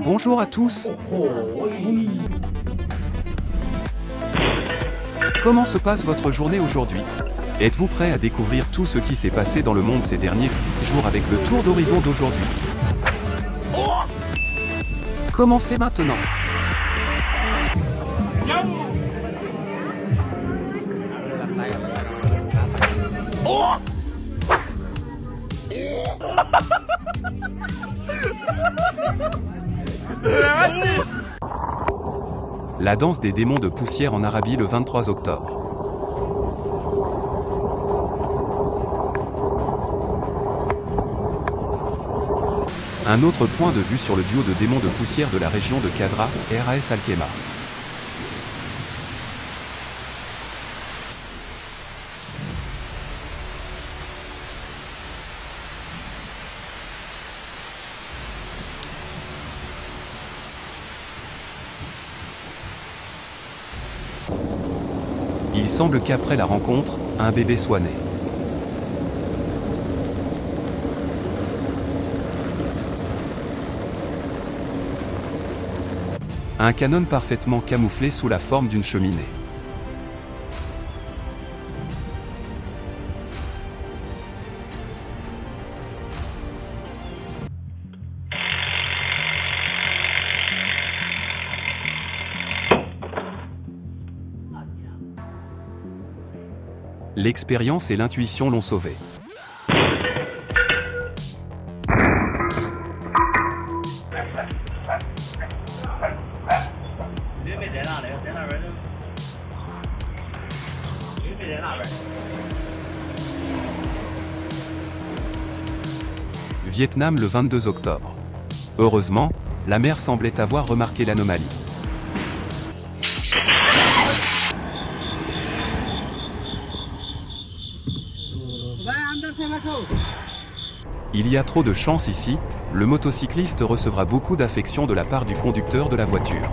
Bonjour à tous. Comment se passe votre journée aujourd'hui? Êtes-vous prêt à découvrir tout ce qui s'est passé dans le monde ces derniers jours avec le tour d'horizon d'aujourd'hui? Commencez maintenant. La danse des démons de poussière en Arabie le 23 octobre. Un autre point de vue sur le duo de démons de poussière de la région de Qadra, Ras Al-Khaimah. Il semble qu'après la rencontre, un bébé soit né. Un canon parfaitement camouflé sous la forme d'une cheminée. L'expérience et l'intuition l'ont sauvé. Vietnam le 22 octobre. Heureusement, la mer semblait avoir remarqué l'anomalie. Il y a trop de chance ici, le motocycliste recevra beaucoup d'affection de la part du conducteur de la voiture.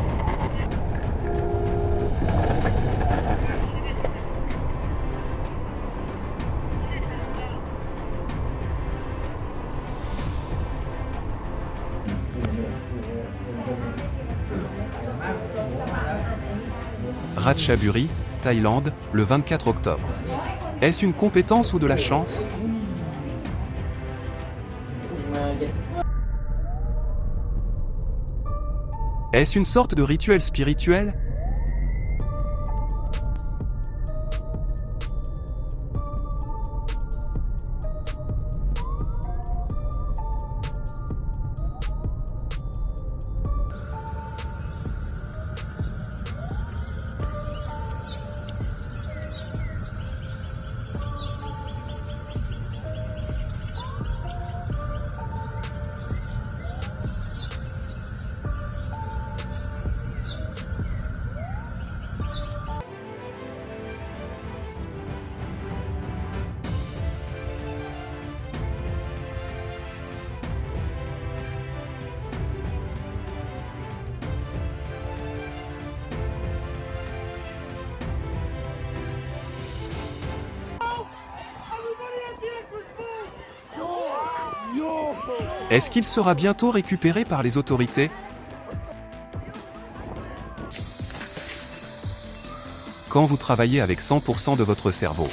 Ratchaburi, Thaïlande, le 24 octobre. Est-ce une compétence ou de la chance? Est-ce une sorte de rituel spirituel? Est-ce qu'il sera bientôt récupéré par les autorités? Quand vous travaillez avec 100% de votre cerveau.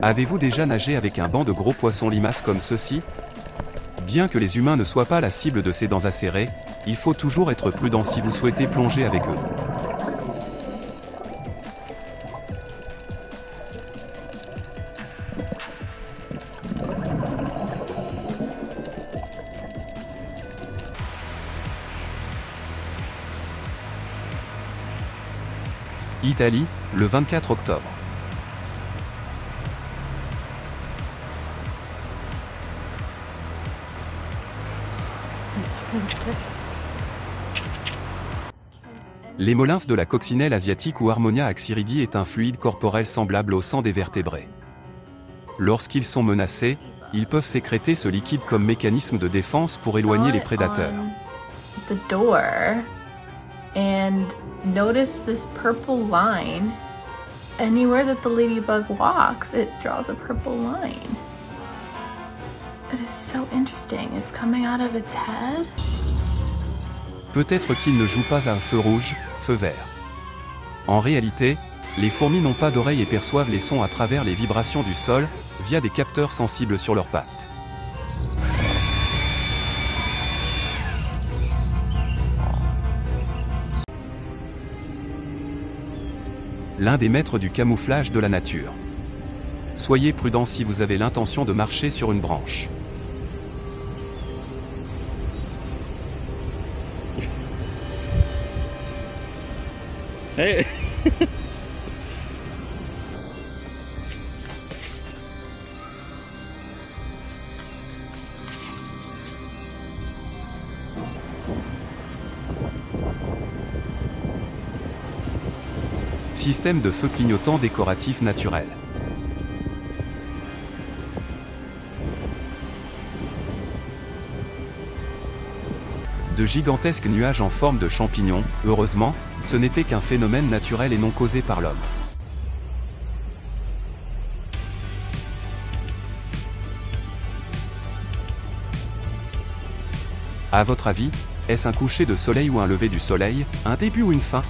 Avez-vous déjà nagé avec un banc de gros poissons limaces comme ceux-ci? Bien que les humains ne soient pas la cible de ces dents acérées, il faut toujours être prudent si vous souhaitez plonger avec eux. Italie, le 24 octobre. L'hémolymphe de la coccinelle asiatique ou Harmonia axiridi est un fluide corporel semblable au sang des vertébrés. Lorsqu'ils sont menacés, ils peuvent sécréter ce liquide comme mécanisme de défense pour éloigner les prédateurs. The door. And notice this purple line. Anywhere that the ladybug walks, it draws a purple line. It is so interesting. It's coming out of its head. Peut-être qu'il ne joue pas à un feu rouge, feu vert. En réalité, les fourmis n'ont pas d'oreilles et perçoivent les sons à travers les vibrations du sol, via des capteurs sensibles sur leurs pattes. L'un des maîtres du camouflage de la nature. Soyez prudent si vous avez l'intention de marcher sur une branche. Hey. Système de feu clignotant décoratif naturel. De gigantesques nuages en forme de champignons, heureusement, ce n'était qu'un phénomène naturel et non causé par l'homme. À votre avis, est-ce un coucher de soleil ou un lever du soleil, un début ou une fin ?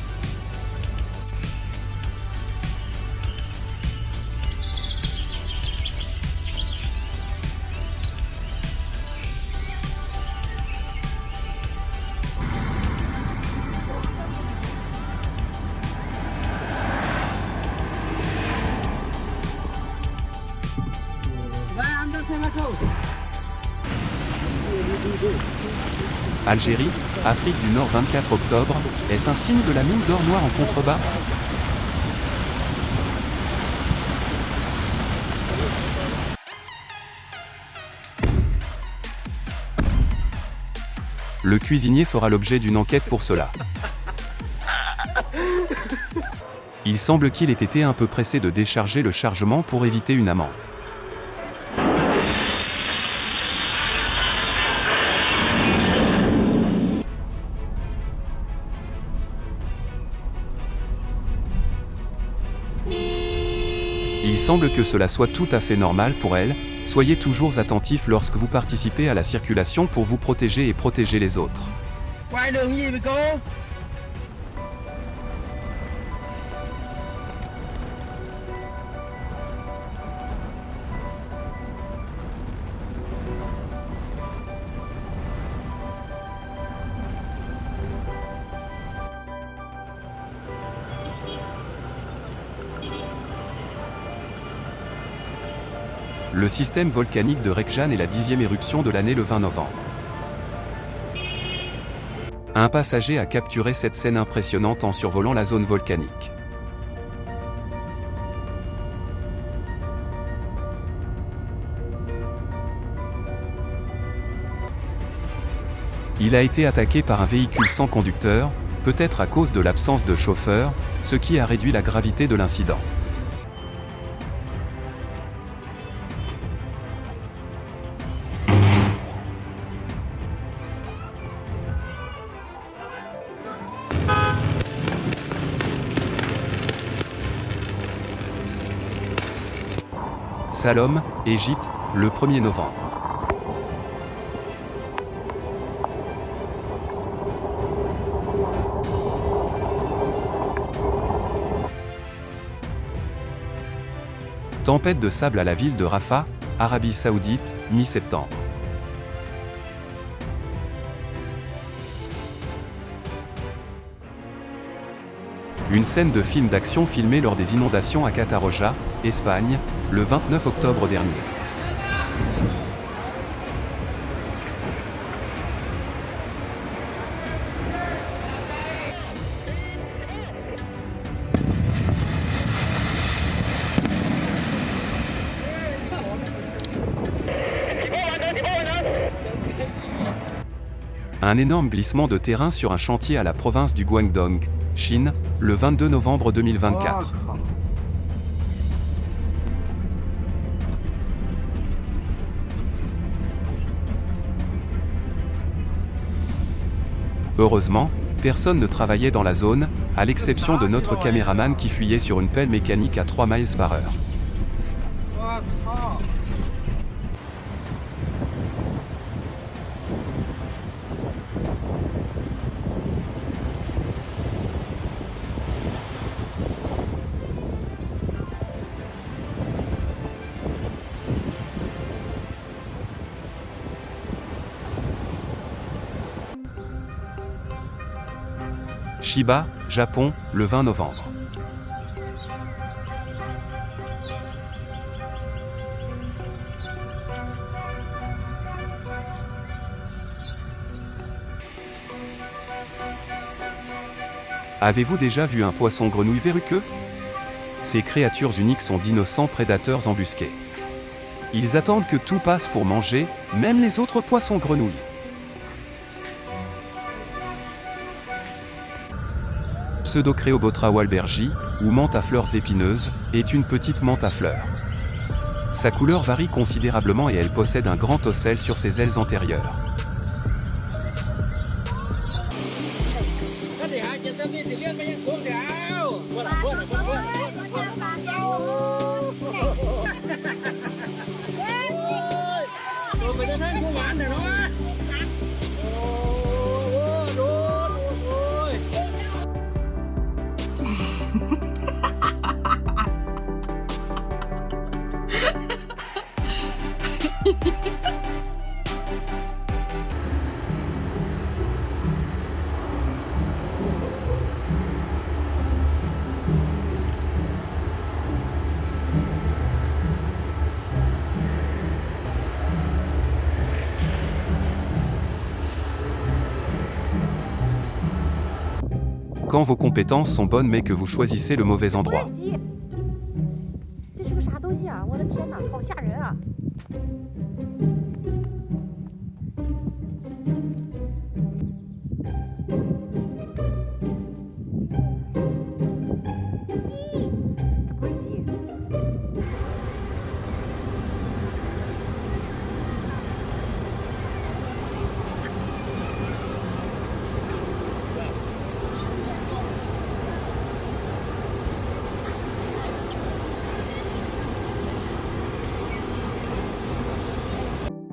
Algérie, Afrique du Nord 24 octobre, est-ce un signe de la mine d'or noir en contrebas ? Le cuisinier fera l'objet d'une enquête pour cela. Il semble qu'il ait été un peu pressé de décharger le chargement pour éviter une amende. Il semble que cela soit tout à fait normal pour elle. Soyez toujours attentifs lorsque vous participez à la circulation pour vous protéger et protéger les autres. Le système volcanique de Rekjan est la 10e éruption de l'année le 20 novembre. Un passager a capturé cette scène impressionnante en survolant la zone volcanique. Il a été attaqué par un véhicule sans conducteur, peut-être à cause de l'absence de chauffeur, ce qui a réduit la gravité de l'incident. Salom, Égypte, le 1er novembre. Tempête de sable à la ville de Rafah, Arabie Saoudite, mi-septembre. Une scène de film d'action filmée lors des inondations à Catarroja, Espagne, le 29 octobre dernier. Un énorme glissement de terrain sur un chantier à la province du Guangdong, Chine, le 22 novembre 2024. Heureusement, Personne ne travaillait dans la zone, à l'exception de notre caméraman qui fuyait sur une pelle mécanique à 3 miles par heure. Chiba, Japon, le 20 novembre. Avez-vous déjà vu un poisson grenouille verruqueux? Ces créatures uniques sont d'innocents prédateurs embusqués. Ils attendent que tout passe pour manger, même les autres poissons grenouilles. Pseudocréobotra walbergi, ou menthe à fleurs épineuses, est une petite menthe à fleurs. Sa couleur varie considérablement et elle possède un grand ocelle sur ses ailes antérieures. Quand vos compétences sont bonnes mais que vous choisissez le mauvais endroit.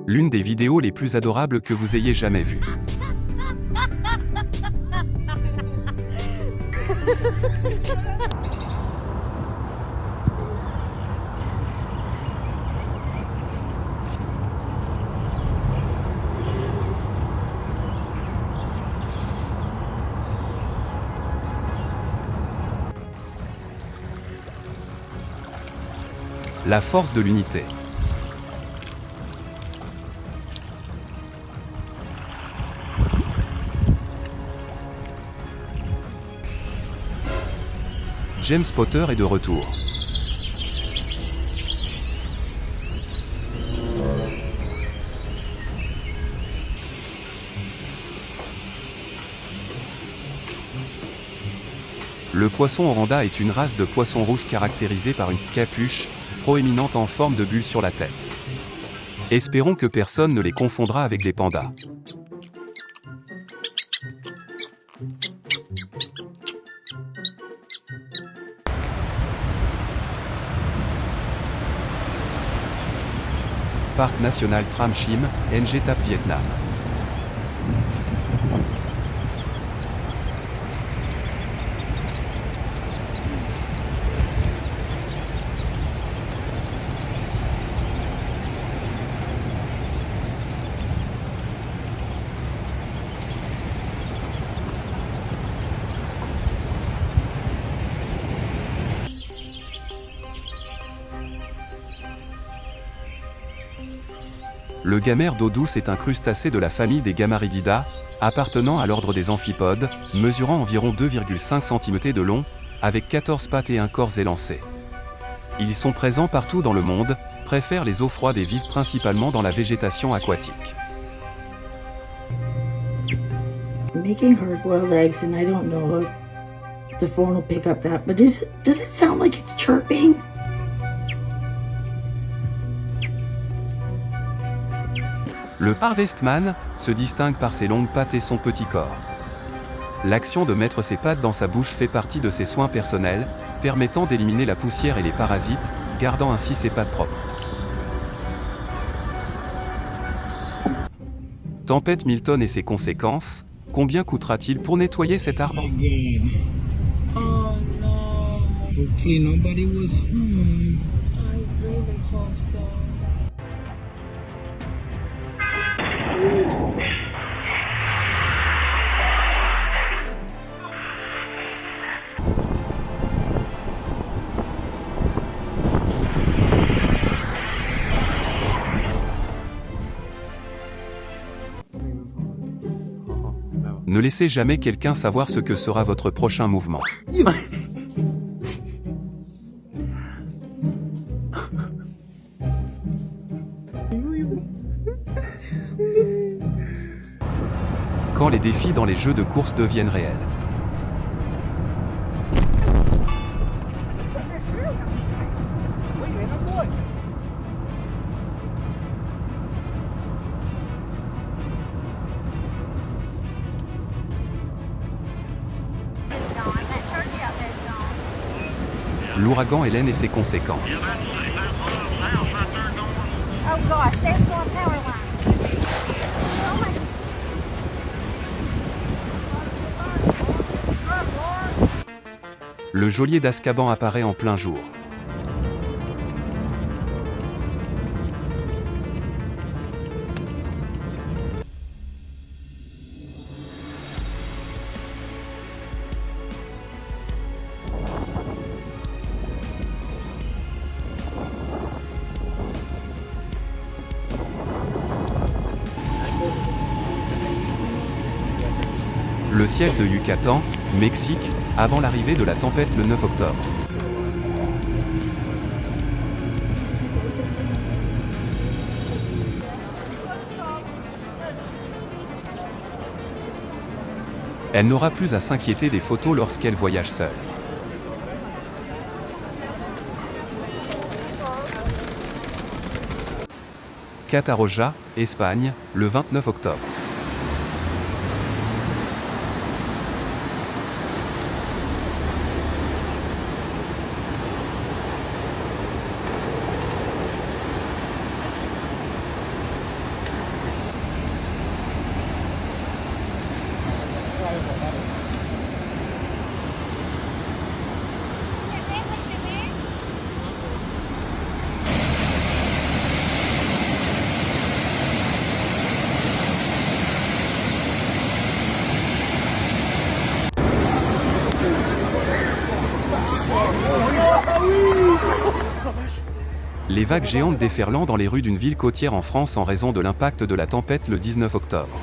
L'une des vidéos les plus adorables que vous ayez jamais vues. La force de l'unité. James Potter est de retour. Le poisson oranda est une race de poisson rouge caractérisée par une capuche proéminente en forme de bulle sur la tête. Espérons que personne ne les confondra avec des pandas. Parc national Tram Chim, Ng Thap Vietnam. Le gamère d'eau douce est un crustacé de la famille des Gamarididae, appartenant à l'ordre des amphipodes, mesurant environ 2,5 cm de long, avec 14 pattes et un corps élancé. Ils sont présents partout dans le monde, préfèrent les eaux froides et vivent principalement dans la végétation aquatique. Making hard-boiled eggs, and I don't know if the phone will pick up that, but does it sound like it's chirping? Le harvestman se distingue par ses longues pattes et son petit corps. L'action de mettre ses pattes dans sa bouche fait partie de ses soins personnels, permettant d'éliminer la poussière et les parasites, gardant ainsi ses pattes propres. Tempête Milton et ses conséquences, combien coûtera-t-il pour nettoyer cet arbre? Oh no. Hopefully nobody was home. I really hope so. Ne laissez jamais quelqu'un savoir ce que sera votre prochain mouvement. Quand les défis dans les jeux de course deviennent réels. L'ouragan Hélène et ses conséquences. Oh gosh, there's more power lines. Oh my. Le geôlier d'Azkaban apparaît en plein jour. Le ciel de Yucatan, Mexique, avant l'arrivée de la tempête le 9 octobre. Elle n'aura plus à s'inquiéter des photos lorsqu'elle voyage seule. Catarroja, Espagne, le 29 octobre. Les vagues géantes déferlant dans les rues d'une ville côtière en France en raison de l'impact de la tempête le 19 octobre.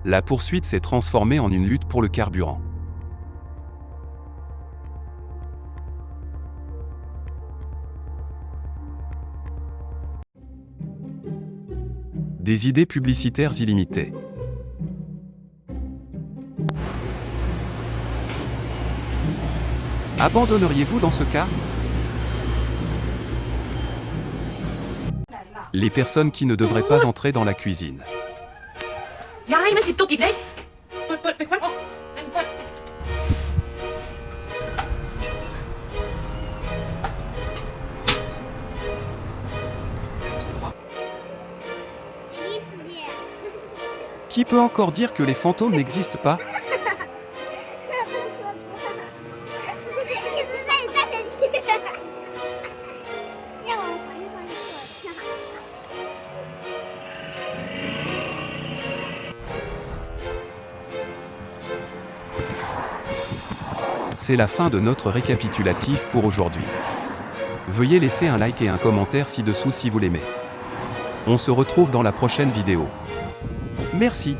La poursuite s'est transformée en une lutte pour le carburant. Des idées publicitaires illimitées. Abandonneriez-vous dans ce cas? Les personnes qui ne devraient pas entrer dans la cuisine. ยายมันสิบตุกอีกเลยเปิดไปควันออกนั่นเปิด Qui peut encore dire que les fantômes n'existent pas? C'est la fin de notre récapitulatif pour aujourd'hui. Veuillez Veuillez laisser un like et un commentaire ci-dessous si vous l'aimez. On se retrouve dans la prochaine vidéo. Merci.